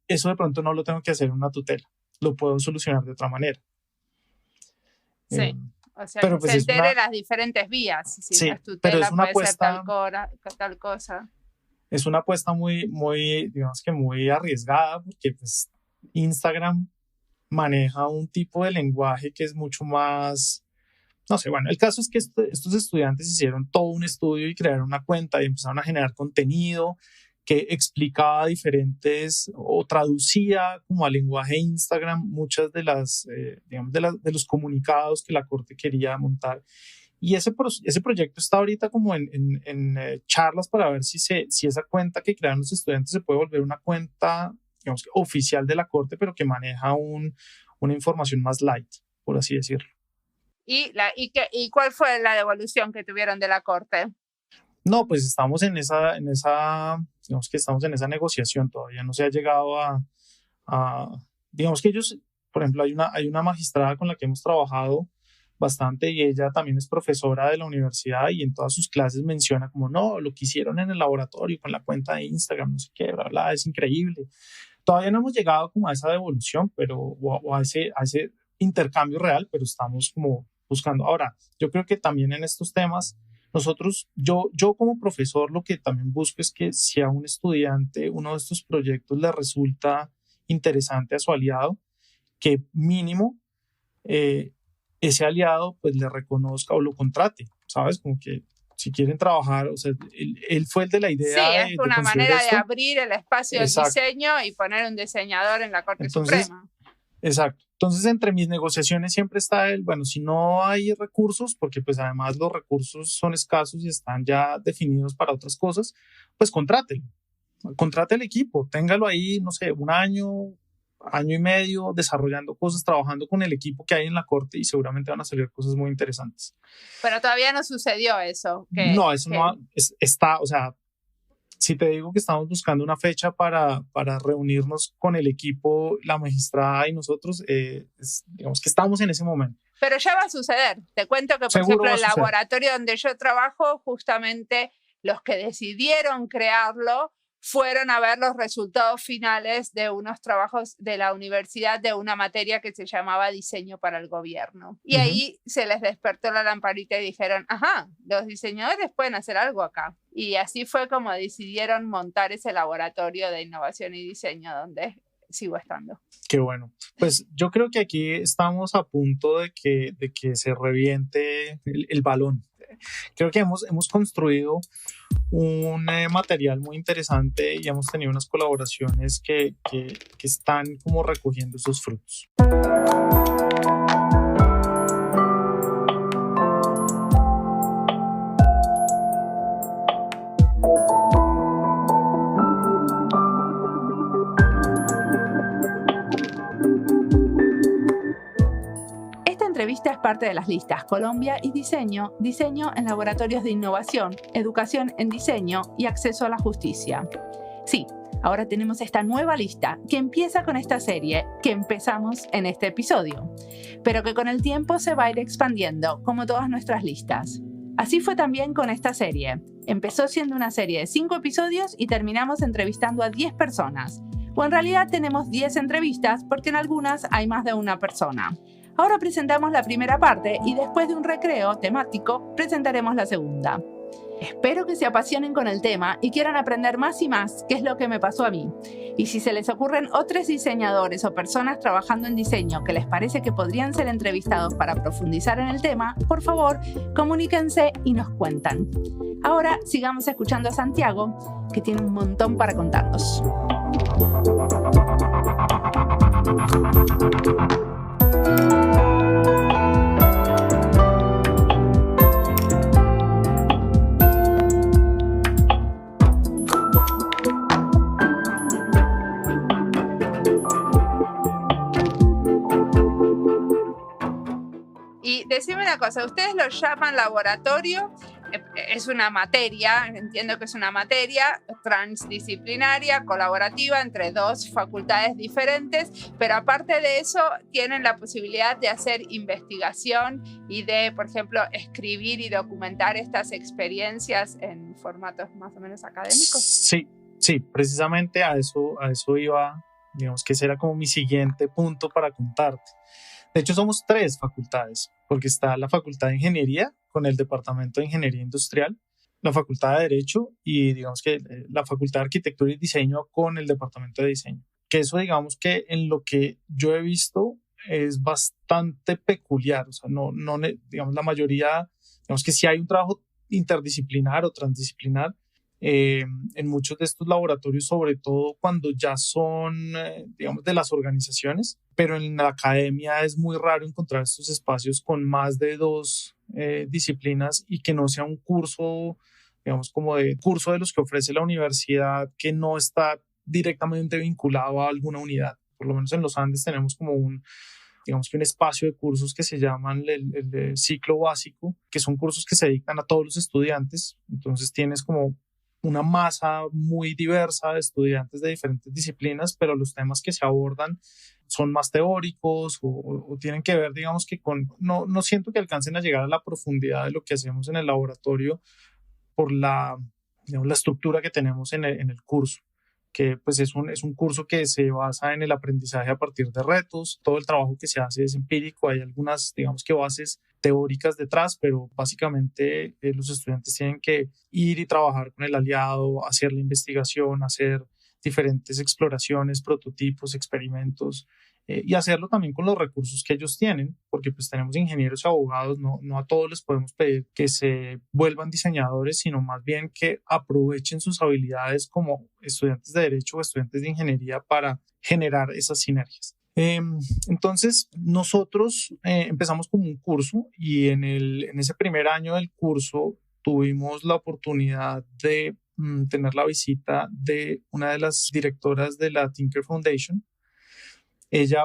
[SPEAKER 2] eso de pronto no lo tengo que hacer en una tutela, lo puedo solucionar de otra manera.
[SPEAKER 1] Sí, o sea, pero que pues se entere las diferentes vías. Si sí, no es tutela, pero es una apuesta, puede ser tal cosa.
[SPEAKER 2] Es una apuesta muy, digamos que muy arriesgada, porque pues Instagram maneja un tipo de lenguaje que es mucho más, no sé, bueno, el caso es que estos estudiantes hicieron todo un estudio y crearon una cuenta y empezaron a generar contenido que explicaba diferentes o traducía como al lenguaje Instagram muchas de las, digamos, de los comunicados que la Corte quería montar. Y ese proyecto está ahorita como en charlas para ver si esa cuenta que crean los estudiantes se puede volver una cuenta, digamos, oficial de la Corte, pero que maneja una información más light, por así decirlo.
[SPEAKER 1] ¿Y cuál fue la devolución que tuvieron de la Corte?
[SPEAKER 2] No, pues estamos digamos que estamos en esa negociación, todavía no se ha llegado digamos que ellos, por ejemplo, hay una magistrada con la que hemos trabajado bastante y ella también es profesora de la universidad y en todas sus clases menciona como, no, lo que hicieron en el laboratorio con la cuenta de Instagram, no sé qué, bla, bla, es increíble. Todavía no hemos llegado como a esa devolución, o a ese intercambio real, pero estamos como buscando. Ahora, yo creo que también en estos temas, yo como profesor lo que también busco es que si a un estudiante uno de estos proyectos le resulta interesante a su aliado, que mínimo ese aliado pues le reconozca o lo contrate, ¿sabes? Como que si quieren trabajar, o sea, él fue el de la idea.
[SPEAKER 1] Sí, es una manera de abrir el espacio del diseño y poner un diseñador en la Corte Suprema.
[SPEAKER 2] Exacto. Entonces, entre mis negociaciones siempre está bueno, si no hay recursos, porque pues además los recursos son escasos y están ya definidos para otras cosas, pues contrate el equipo, téngalo ahí, no sé, un año y medio desarrollando cosas, trabajando con el equipo que hay en la Corte y seguramente van a salir cosas muy interesantes.
[SPEAKER 1] Pero todavía no sucedió eso.
[SPEAKER 2] No, eso no está, o sea, si te digo que estamos buscando una fecha para reunirnos con el equipo, la magistrada y nosotros, digamos que estamos en ese momento.
[SPEAKER 1] Pero ya va a suceder. Te cuento que, por ejemplo, el laboratorio donde yo trabajo, justamente los que decidieron crearlo fueron a ver los resultados finales de unos trabajos de la universidad de una materia que se llamaba diseño para el gobierno. Y ahí se les despertó la lamparita y dijeron, ajá, los diseñadores pueden hacer algo acá. Y así fue como decidieron montar ese laboratorio de innovación y diseño donde sigo estando.
[SPEAKER 2] Qué bueno. Pues yo creo que aquí estamos a punto de que se reviente el balón. Creo que hemos construido un material muy interesante y hemos tenido unas colaboraciones que están como recogiendo esos frutos.
[SPEAKER 1] Esta es parte de las listas Colombia y Diseño, Diseño en Laboratorios de Innovación, Educación en Diseño y Acceso a la Justicia. Sí, ahora tenemos esta nueva lista que empieza con esta serie que empezamos en este episodio, pero que con el tiempo se va a ir expandiendo como todas nuestras listas. Así fue también con esta serie. Empezó siendo una serie de 5 episodios y terminamos entrevistando a 10 personas. O en realidad tenemos 10 entrevistas porque en algunas hay más de una persona. Ahora presentamos la primera parte y después de un recreo temático presentaremos la segunda. Espero que se apasionen con el tema y quieran aprender más y más, que es lo que me pasó a mí. Y si se les ocurren otros diseñadores o personas trabajando en diseño que les parece que podrían ser entrevistados para profundizar en el tema, por favor, comuníquense y nos cuentan. Ahora sigamos escuchando a Santiago, que tiene un montón para contarnos. Y decime una cosa, ¿ustedes lo llaman laboratorio? Es una materia, entiendo que es una materia transdisciplinaria, colaborativa entre 2 facultades diferentes, pero aparte de eso tienen la posibilidad de hacer investigación y de, por ejemplo, escribir y documentar estas experiencias en formatos más o menos académicos.
[SPEAKER 2] Sí, precisamente a eso iba, digamos que ese era como mi siguiente punto para contarte. De hecho, somos 3 facultades, porque está la Facultad de Ingeniería con el Departamento de Ingeniería Industrial, la Facultad de Derecho y digamos que la Facultad de Arquitectura y Diseño con el Departamento de Diseño. Que eso digamos que en lo que yo he visto es bastante peculiar, o sea, no digamos la mayoría, digamos que sí hay un trabajo interdisciplinar o transdisciplinar en muchos de estos laboratorios, sobre todo cuando ya son, digamos, de las organizaciones, pero en la academia es muy raro encontrar estos espacios con más de dos disciplinas y que no sea un curso, digamos, como de curso de los que ofrece la universidad que no está directamente vinculado a alguna unidad. Por lo menos en los Andes tenemos como digamos que un espacio de cursos que se llaman el ciclo básico, que son cursos que se dedican a todos los estudiantes. Entonces tienes como una masa muy diversa de estudiantes de diferentes disciplinas, pero los temas que se abordan son más teóricos o tienen que ver, digamos que no siento que alcancen a llegar a la profundidad de lo que hacemos en el laboratorio por digamos, la estructura que tenemos en el curso, que pues es un curso que se basa en el aprendizaje a partir de retos. Todo el trabajo que se hace es empírico, hay algunas, digamos que bases teóricas detrás, pero básicamente los estudiantes tienen que ir y trabajar con el aliado, hacer la investigación, hacer diferentes exploraciones, prototipos, experimentos, y hacerlo también con los recursos que ellos tienen, porque pues tenemos ingenieros y abogados, no a todos les podemos pedir que se vuelvan diseñadores, sino más bien que aprovechen sus habilidades como estudiantes de derecho o estudiantes de ingeniería para generar esas sinergias. Entonces, nosotros empezamos como un curso y en ese primer año del curso tuvimos la oportunidad de tener la visita de una de las directoras de la Tinker Foundation. Ella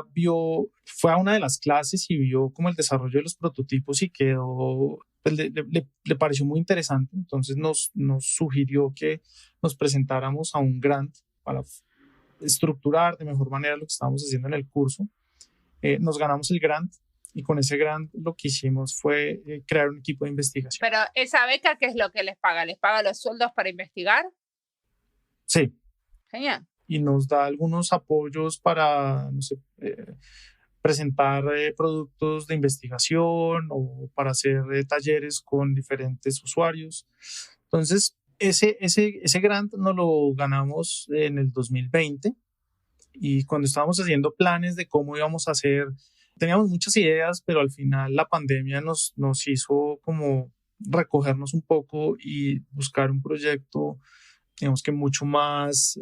[SPEAKER 2] fue a una de las clases y vio como el desarrollo de los prototipos y quedó, pues, le pareció muy interesante. Entonces nos sugirió que nos presentáramos a un grant para estructurar de mejor manera lo que estábamos haciendo en el curso. Nos ganamos el grant y con ese grant lo que hicimos fue crear un equipo de investigación.
[SPEAKER 1] Pero esa beca, ¿qué es lo que les paga? ¿Les paga los sueldos para investigar?
[SPEAKER 2] Sí.
[SPEAKER 1] Genial.
[SPEAKER 2] Y nos da algunos apoyos para, no sé, presentar productos de investigación o para hacer talleres con diferentes usuarios. Entonces, ese grant nos lo ganamos en el 2020 y cuando estábamos haciendo planes de cómo íbamos a hacer, teníamos muchas ideas, pero al final la pandemia nos hizo como recogernos un poco y buscar un proyecto, digamos que mucho más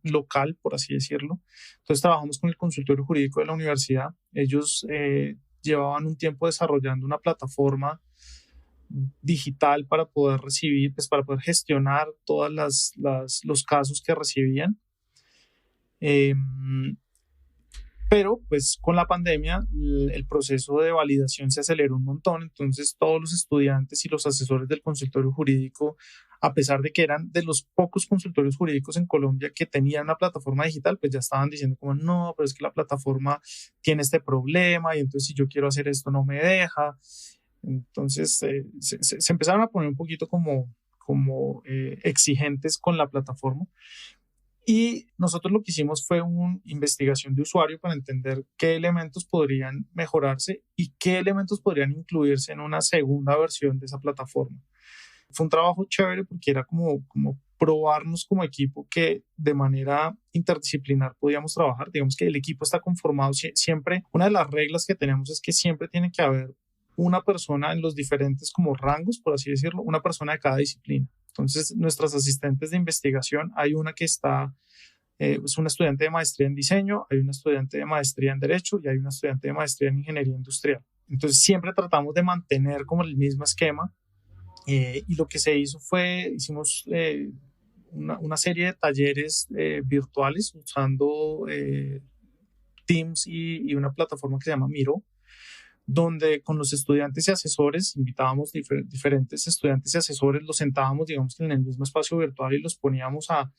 [SPEAKER 2] local, por así decirlo. Entonces trabajamos con el consultorio jurídico de la universidad. Ellos llevaban un tiempo desarrollando una plataforma digital para poder recibir, pues para poder gestionar todos los casos que recibían. Pero pues con la pandemia el proceso de validación se aceleró un montón, entonces todos los estudiantes y los asesores del consultorio jurídico, a pesar de que eran de los pocos consultorios jurídicos en Colombia que tenían una plataforma digital, pues ya estaban diciendo como no, pero es que la plataforma tiene este problema y entonces si yo quiero hacer esto no me deja. Entonces se empezaron a poner un poquito como exigentes con la plataforma. Y nosotros lo que hicimos fue una investigación de usuario para entender qué elementos podrían mejorarse y qué elementos podrían incluirse en una segunda versión de esa plataforma. Fue un trabajo chévere porque era como probarnos como equipo que de manera interdisciplinar podíamos trabajar. Digamos que el equipo está conformado siempre. Una de las reglas que tenemos es que siempre tiene que haber una persona en los diferentes como rangos, por así decirlo, una persona de cada disciplina. Entonces, nuestras asistentes de investigación, hay una que es una estudiante de maestría en diseño, hay una estudiante de maestría en derecho y hay una estudiante de maestría en ingeniería industrial. Entonces, siempre tratamos de mantener como el mismo esquema y lo que se hizo hicimos una serie de talleres virtuales usando Teams y una plataforma que se llama Miro, donde con los estudiantes y asesores invitábamos diferentes estudiantes y asesores, los sentábamos, digamos que en el mismo espacio virtual y los poníamos a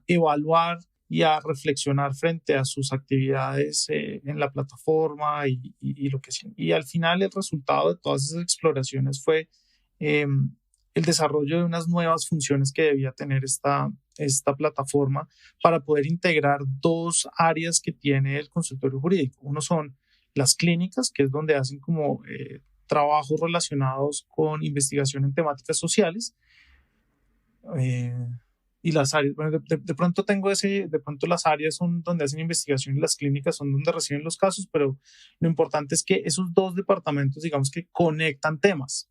[SPEAKER 2] evaluar y a reflexionar frente a sus actividades en la plataforma y lo que sea. Y al final el resultado de todas esas exploraciones fue el desarrollo de unas nuevas funciones que debía tener esta plataforma para poder integrar dos áreas que tiene el consultorio jurídico. Uno son las clínicas, que es donde hacen como trabajos relacionados con investigación en temáticas sociales. Y las áreas, bueno, de pronto de pronto las áreas son donde hacen investigación y las clínicas son donde reciben los casos, pero lo importante es que esos dos departamentos, digamos que conectan temas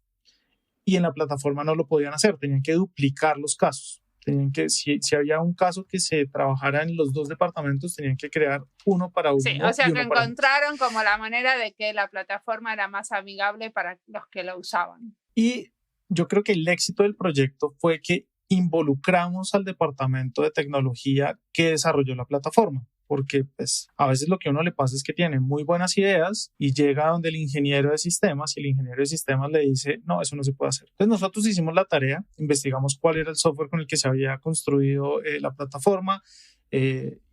[SPEAKER 2] y en la plataforma no lo podían hacer, tenían que duplicar los casos, Tenían que, si había un caso que se trabajara en los dos departamentos, tenían que crear uno para uno
[SPEAKER 1] Sí, o sea
[SPEAKER 2] y
[SPEAKER 1] que
[SPEAKER 2] uno para otro.
[SPEAKER 1] encontraron como la manera de que la plataforma era más amigable para los que lo usaban.
[SPEAKER 2] Y yo creo que el éxito del proyecto fue que involucramos al departamento de tecnología que desarrolló la plataforma, porque pues a veces lo que a uno le pasa es que tiene muy buenas ideas y llega donde el ingeniero de sistemas y el ingeniero de sistemas le dice, no, eso no se puede hacer. Entonces nosotros hicimos la tarea, investigamos cuál era el software con el que se había construido la plataforma,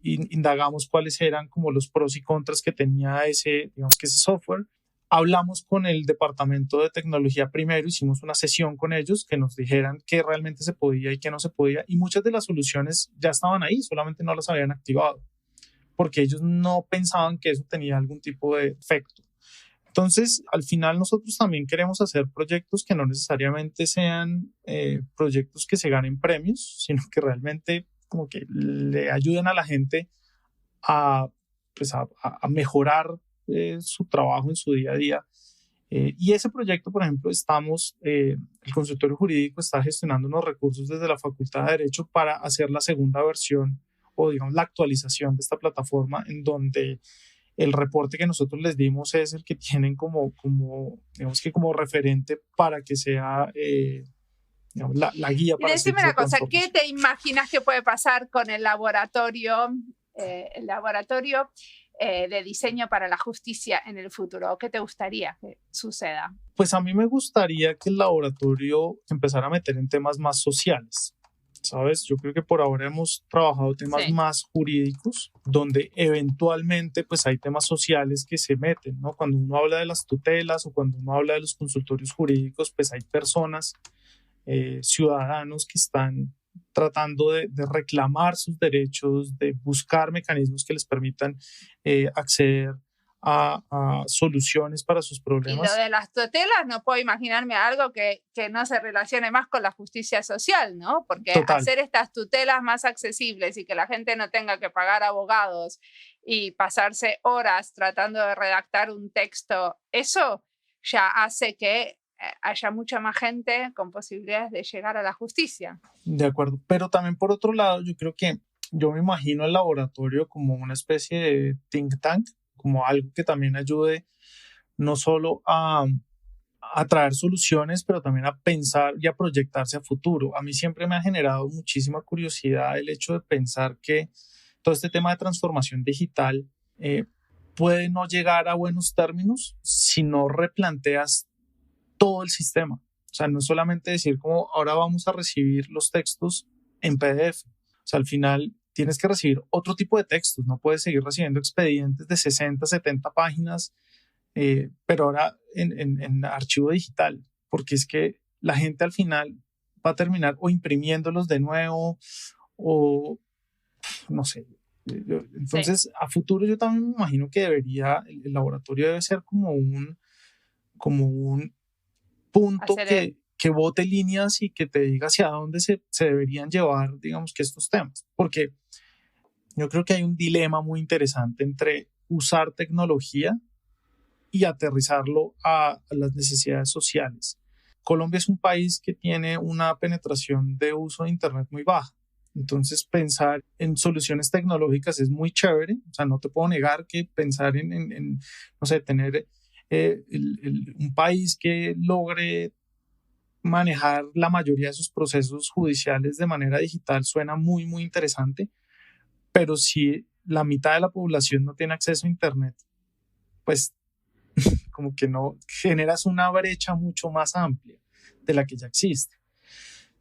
[SPEAKER 2] indagamos cuáles eran como los pros y contras que tenía ese software. Hablamos con el departamento de tecnología primero, hicimos una sesión con ellos que nos dijeran qué realmente se podía y qué no se podía, y muchas de las soluciones ya estaban ahí, solamente no las habían activado, porque ellos no pensaban que eso tenía algún tipo de efecto. Entonces, al final nosotros también queremos hacer proyectos que no necesariamente sean proyectos que se ganen premios, sino que realmente como que le ayuden a la gente a, pues a mejorar su trabajo en su día a día. Y ese proyecto, por ejemplo, el consultorio jurídico está gestionando unos recursos desde la Facultad de Derecho para hacer la segunda versión o digamos la actualización de esta plataforma, en donde el reporte que nosotros les dimos es el que tienen como referente para que sea digamos, la guía para
[SPEAKER 1] Y decime
[SPEAKER 2] hacer
[SPEAKER 1] una
[SPEAKER 2] esa
[SPEAKER 1] cosa, ¿qué
[SPEAKER 2] transformación.
[SPEAKER 1] te imaginas que puede pasar con el laboratorio de diseño para la justicia en el futuro? ¿Qué te gustaría que suceda?
[SPEAKER 2] Pues a mí me gustaría que el laboratorio empezara a meter en temas más sociales, ¿sabes? Yo creo que por ahora hemos trabajado temas más jurídicos, donde eventualmente pues hay temas sociales que se meten, ¿no? Cuando uno habla de las tutelas o cuando uno habla de los consultorios jurídicos, pues hay personas, ciudadanos que están tratando de reclamar sus derechos, de buscar mecanismos que les permitan acceder a soluciones para sus
[SPEAKER 1] Y lo
[SPEAKER 2] problemas.
[SPEAKER 1] de las tutelas, no puedo imaginarme algo que no se relacione más con la justicia social, ¿no? Porque
[SPEAKER 2] Total.
[SPEAKER 1] hacer estas tutelas más accesibles y que la gente no tenga que pagar abogados y pasarse horas tratando de redactar un texto, eso ya hace que haya mucha más gente con posibilidades de llegar a la justicia.
[SPEAKER 2] De acuerdo, pero también por otro lado, yo me imagino el laboratorio como una especie de think tank, como algo que también ayude no solo a traer soluciones, pero también a pensar y a proyectarse a futuro. A mí siempre me ha generado muchísima curiosidad el hecho de pensar que todo este tema de transformación digital puede no llegar a buenos términos si no replanteas todo el sistema. O sea, no es solamente decir como ahora vamos a recibir los textos en PDF. O sea, al final tienes que recibir otro tipo de textos. No puedes seguir recibiendo expedientes de 60, 70 páginas, pero ahora en archivo digital, porque es que la gente al final va a terminar o imprimiéndolos de nuevo o no sé. Entonces, a futuro yo también me imagino que el laboratorio debe ser como un punto que bote líneas y que te diga hacia dónde se deberían llevar, digamos, que estos temas. Porque yo creo que hay un dilema muy interesante entre usar tecnología y aterrizarlo a las necesidades sociales. Colombia es un país que tiene una penetración de uso de Internet muy baja. Entonces, pensar en soluciones tecnológicas es muy chévere. O sea, no te puedo negar que pensar no sé, tener un país que logre manejar la mayoría de sus procesos judiciales de manera digital suena muy, muy interesante, pero si la mitad de la población no tiene acceso a Internet, pues como que no generas una brecha mucho más amplia de la que ya existe.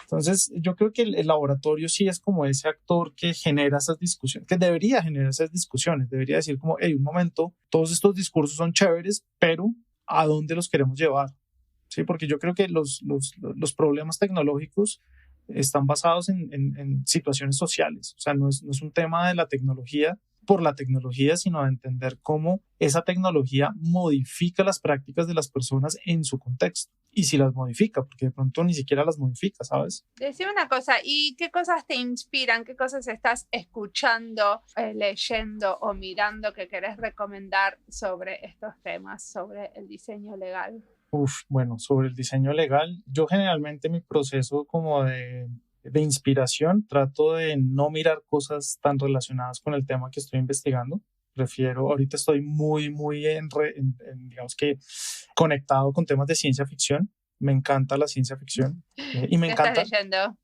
[SPEAKER 2] Entonces, yo creo que el laboratorio sí es como ese actor que genera esas discusiones, que debería generar esas discusiones, debería decir como, hey, un momento, todos estos discursos son chéveres, pero ¿a dónde los queremos llevar? ¿Sí? Porque yo creo que los problemas tecnológicos están basados en situaciones sociales. O sea, no es un tema de la tecnología por la tecnología, sino de entender cómo esa tecnología modifica las prácticas de las personas en su contexto. Y si las modifica, porque de pronto ni siquiera las modifica, ¿sabes?
[SPEAKER 1] Decime una cosa, ¿y qué cosas te inspiran? ¿Qué cosas estás escuchando, leyendo o mirando que querés recomendar sobre estos temas, sobre el diseño legal?
[SPEAKER 2] Bueno, sobre el diseño legal, yo generalmente mi proceso como de de inspiración, trato de no mirar cosas tan relacionadas con el tema que estoy investigando. Ahorita estoy muy digamos que conectado con temas de ciencia ficción. Me encanta la ciencia ficción y me encanta.
[SPEAKER 1] ¿Qué estás leyendo?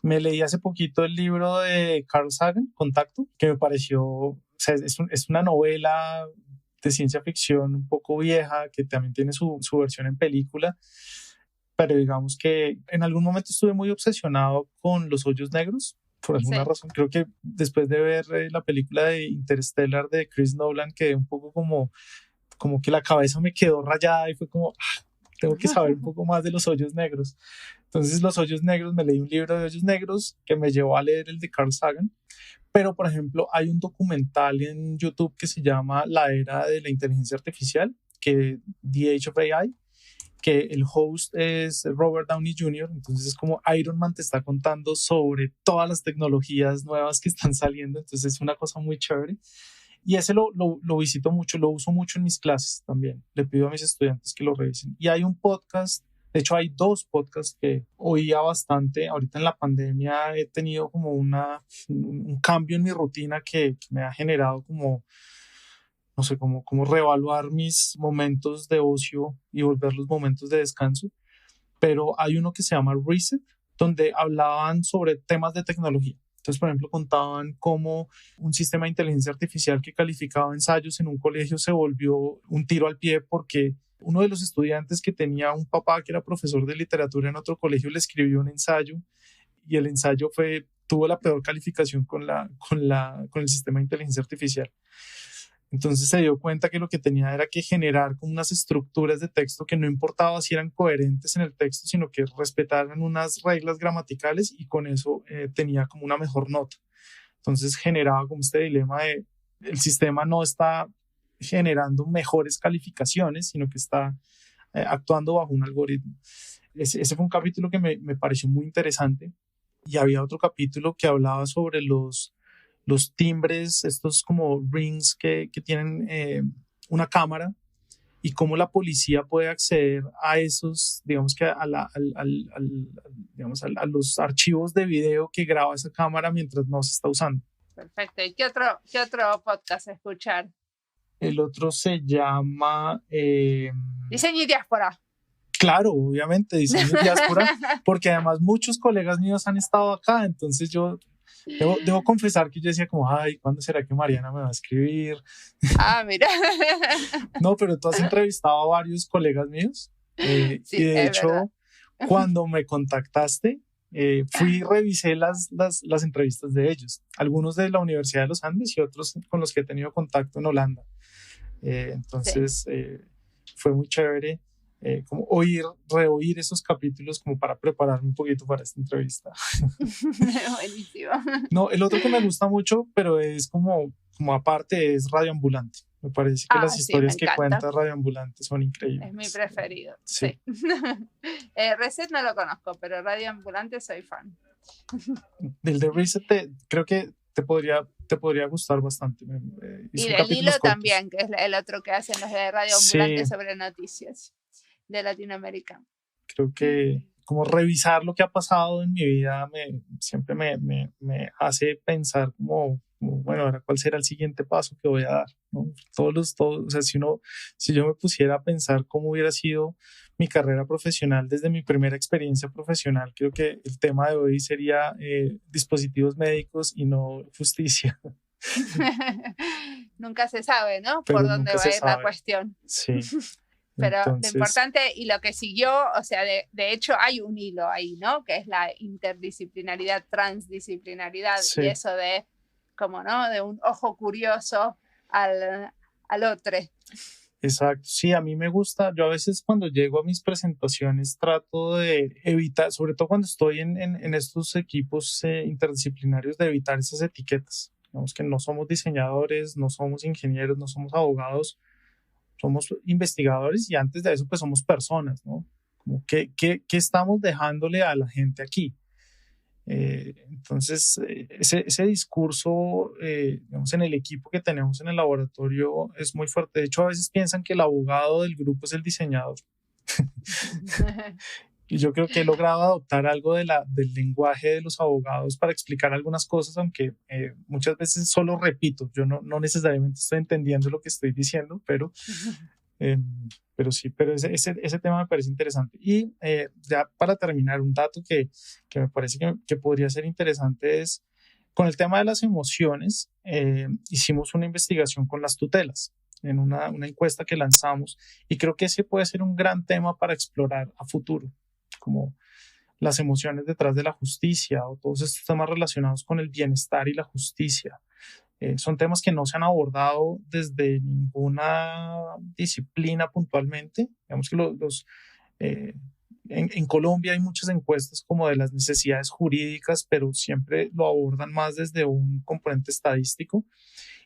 [SPEAKER 2] Me leí hace poquito el libro de Carl Sagan, Contacto, que me pareció, o sea, es una novela de ciencia ficción un poco vieja, que también tiene su versión en película, pero digamos que en algún momento estuve muy obsesionado con los hoyos negros, por alguna razón. Creo que después de ver la película de Interstellar de Chris Nolan, quedé un poco como que la cabeza me quedó rayada y fue como, tengo que saber un poco más de los hoyos negros. Entonces los hoyos negros, me leí un libro de hoyos negros que me llevó a leer el de Carl Sagan. Pero, por ejemplo, hay un documental en YouTube que se llama La Era de la Inteligencia Artificial, que The Age of AI, que el host es Robert Downey Jr., entonces es como Iron Man te está contando sobre todas las tecnologías nuevas que están saliendo, entonces es una cosa muy chévere. Y ese lo visito mucho, lo uso mucho en mis clases también. Le pido a mis estudiantes que lo revisen. Y hay un podcast, de hecho hay 2 podcasts que oía bastante. Ahorita en la pandemia he tenido como un cambio en mi rutina que me ha generado como, no sé, como reevaluar mis momentos de ocio y volver los momentos de descanso. Pero hay uno que se llama Reset, donde hablaban sobre temas de tecnología. Entonces, por ejemplo, contaban cómo un sistema de inteligencia artificial que calificaba ensayos en un colegio se volvió un tiro al pie porque uno de los estudiantes que tenía un papá que era profesor de literatura en otro colegio le escribió un ensayo y el ensayo tuvo la peor calificación con el sistema de inteligencia artificial. Entonces se dio cuenta que lo que tenía era que generar como unas estructuras de texto que no importaba si eran coherentes en el texto, sino que respetaran unas reglas gramaticales y con eso tenía como una mejor nota. Entonces generaba como este dilema de el sistema no está generando mejores calificaciones, sino que está actuando bajo un algoritmo. Ese fue un capítulo que me pareció muy interesante y había otro capítulo que hablaba sobre los timbres, estos como rings que tienen una cámara y cómo la policía puede acceder a esos, digamos que digamos, a los archivos de video que graba esa cámara mientras no se está usando.
[SPEAKER 1] Perfecto. ¿Y qué otro podcast escuchar?
[SPEAKER 2] El otro se llama...
[SPEAKER 1] Diseño y diáspora.
[SPEAKER 2] Claro, obviamente, diseño y diáspora, porque además muchos colegas míos han estado acá, entonces yo... Debo confesar que yo decía como, ay, ¿cuándo será que Mariana me va a escribir?
[SPEAKER 1] Mira.
[SPEAKER 2] No, pero tú has entrevistado a varios colegas míos
[SPEAKER 1] sí,
[SPEAKER 2] y de hecho, cuando me contactaste, fui y revisé las entrevistas de ellos, algunos de la Universidad de los Andes y otros con los que he tenido contacto en Holanda. Entonces, fue muy chévere. Como reoír esos capítulos como para prepararme un poquito para esta entrevista.
[SPEAKER 1] Buenísimo.
[SPEAKER 2] No, el otro que me gusta mucho, pero es como aparte, es Radio Ambulante. Me parece que las historias que cuenta Radio Ambulante son increíbles.
[SPEAKER 1] Es mi preferido.
[SPEAKER 2] Sí.
[SPEAKER 1] Reset no lo conozco, pero Radio Ambulante soy fan.
[SPEAKER 2] Del de Reset creo que te podría gustar bastante.
[SPEAKER 1] Y del Hilo también, que es el otro que hacen los de Radio Ambulante sobre noticias de Latinoamérica.
[SPEAKER 2] Creo que como revisar lo que ha pasado en mi vida siempre me hace pensar como, bueno, ahora cuál será el siguiente paso que voy a dar, ¿no? O sea, si yo me pusiera a pensar cómo hubiera sido mi carrera profesional desde mi primera experiencia profesional, creo que el tema de hoy sería dispositivos médicos y no justicia.
[SPEAKER 1] Nunca se sabe, ¿no? Por dónde va a ir la cuestión.
[SPEAKER 2] Sí.
[SPEAKER 1] Pero entonces, lo importante y lo que siguió, o sea, de hecho hay un hilo ahí, ¿no? Que es la interdisciplinaridad, transdisciplinaridad, y eso de, como, ¿no? De un ojo curioso al otro.
[SPEAKER 2] Exacto, sí, a mí me gusta, yo a veces cuando llego a mis presentaciones trato de evitar, sobre todo cuando estoy en estos equipos interdisciplinarios, de evitar esas etiquetas. Digamos que no somos diseñadores, no somos ingenieros, no somos abogados, somos investigadores y antes de eso pues somos personas, ¿no? Como ¿qué estamos dejándole a la gente aquí? Entonces ese discurso digamos, en el equipo que tenemos en el laboratorio es muy fuerte. De hecho, a veces piensan que el abogado del grupo es el diseñador. Y yo creo que he logrado adoptar algo del lenguaje de los abogados para explicar algunas cosas, aunque muchas veces solo repito. Yo no necesariamente estoy entendiendo lo que estoy diciendo, pero sí, pero ese tema me parece interesante. Y ya para terminar, un dato que me parece que podría ser interesante es, con el tema de las emociones, hicimos una investigación con las tutelas en una encuesta que lanzamos, y creo que ese puede ser un gran tema para explorar a futuro, como las emociones detrás de la justicia o todos estos temas relacionados con el bienestar y la justicia. Son temas que no se han abordado desde ninguna disciplina puntualmente. Digamos que en Colombia hay muchas encuestas como de las necesidades jurídicas, pero siempre lo abordan más desde un componente estadístico.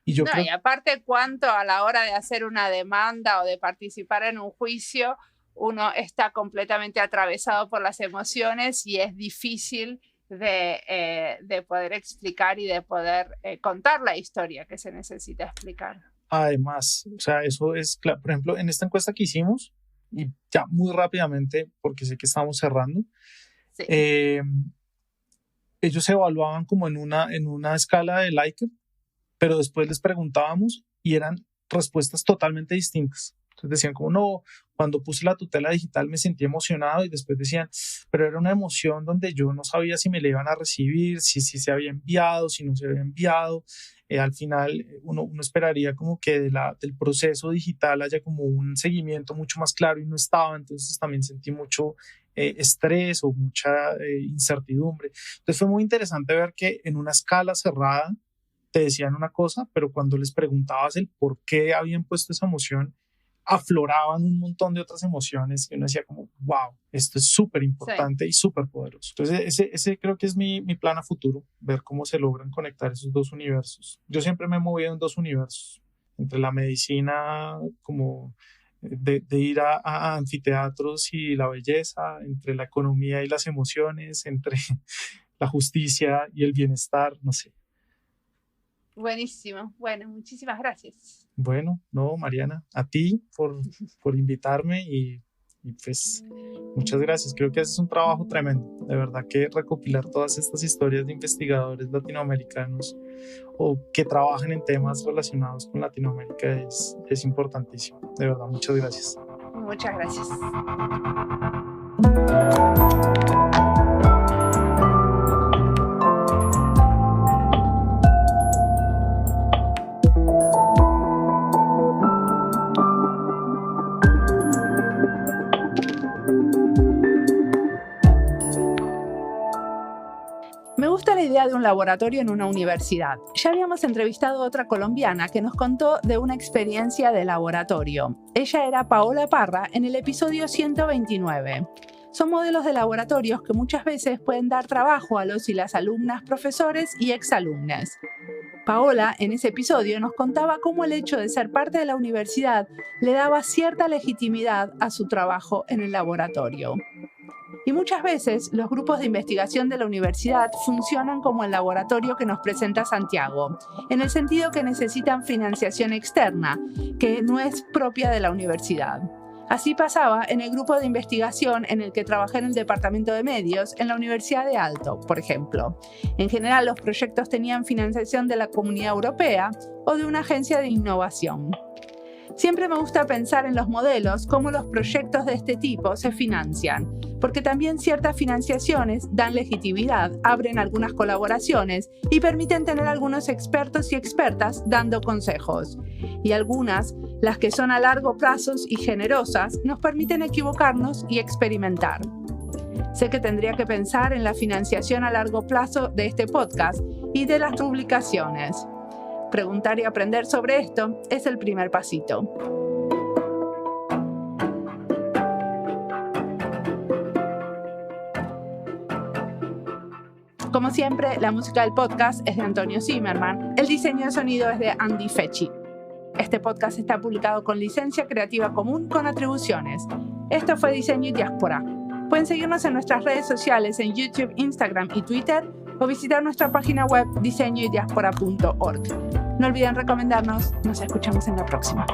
[SPEAKER 2] Y
[SPEAKER 1] aparte, cuánto a la hora de hacer una demanda o de participar en un juicio, uno está completamente atravesado por las emociones y es difícil de poder explicar y de poder contar la historia que se necesita explicar.
[SPEAKER 2] Además, o sea, eso es claro. Por ejemplo, en esta encuesta que hicimos, y ya muy rápidamente, porque sé que estamos cerrando,
[SPEAKER 1] sí.
[SPEAKER 2] Ellos se evaluaban como en una escala de Likert, pero después les preguntábamos y eran respuestas totalmente distintas. Entonces decían como, no, cuando puse la tutela digital me sentí emocionado, y después decían, pero era una emoción donde yo no sabía si me la iban a recibir, si se había enviado, si no se había enviado. Al final uno esperaría como que del proceso digital haya como un seguimiento mucho más claro, y no estaba. Entonces también sentí mucho estrés o mucha incertidumbre. Entonces fue muy interesante ver que en una escala cerrada te decían una cosa, pero cuando les preguntabas el por qué habían puesto esa emoción, afloraban un montón de otras emociones, y uno decía como, wow, esto es súper importante, sí, y súper poderoso. Entonces ese creo que es mi plan a futuro, ver cómo se logran conectar esos dos universos. Yo siempre me he movido en dos universos, entre la medicina como de ir a anfiteatros y la belleza, entre la economía y las emociones, entre la justicia y el bienestar, no sé.
[SPEAKER 1] Buenísimo. Bueno, muchísimas gracias.
[SPEAKER 2] Bueno, no, Mariana, a ti por invitarme, y pues muchas gracias. Creo que haces un trabajo tremendo. De verdad que recopilar todas estas historias de investigadores latinoamericanos o que trabajan en temas relacionados con Latinoamérica es importantísimo. De verdad, muchas gracias.
[SPEAKER 1] Muchas gracias. Me gusta la idea de un laboratorio en una universidad. Ya habíamos entrevistado a otra colombiana que nos contó de una experiencia de laboratorio. Ella era Paola Parra en el episodio 129. Son modelos de laboratorios que muchas veces pueden dar trabajo a los y las alumnas, profesores y exalumnas. Paola, en ese episodio, nos contaba cómo el hecho de ser parte de la universidad le daba cierta legitimidad a su trabajo en el laboratorio. Y muchas veces los grupos de investigación de la universidad funcionan como el laboratorio que nos presenta Santiago, en el sentido que necesitan financiación externa, que no es propia de la universidad. Así pasaba en el grupo de investigación en el que trabajé en el departamento de medios en la Universidad de Aalto, por ejemplo. En general, los proyectos tenían financiación de la Comunidad Europea o de una agencia de innovación. Siempre me gusta pensar en los modelos, cómo los proyectos de este tipo se financian, porque también ciertas financiaciones dan legitimidad, abren algunas colaboraciones y permiten tener algunos expertos y expertas dando consejos. Y algunas, las que son a largo plazo y generosas, nos permiten equivocarnos y experimentar. Sé que tendría que pensar en la financiación a largo plazo de este podcast y de las publicaciones. Preguntar y aprender sobre esto es el primer pasito. Como siempre, la música del podcast es de Antonio Zimmerman. El diseño de sonido es de Andy Fechi. Este podcast está publicado con licencia creativa común con atribuciones. Esto fue Diseño y Diáspora. Pueden seguirnos en nuestras redes sociales en YouTube, Instagram y Twitter, o visitar nuestra página web diseñoydiaspora.org. No olviden recomendarnos. Nos escuchamos en la próxima.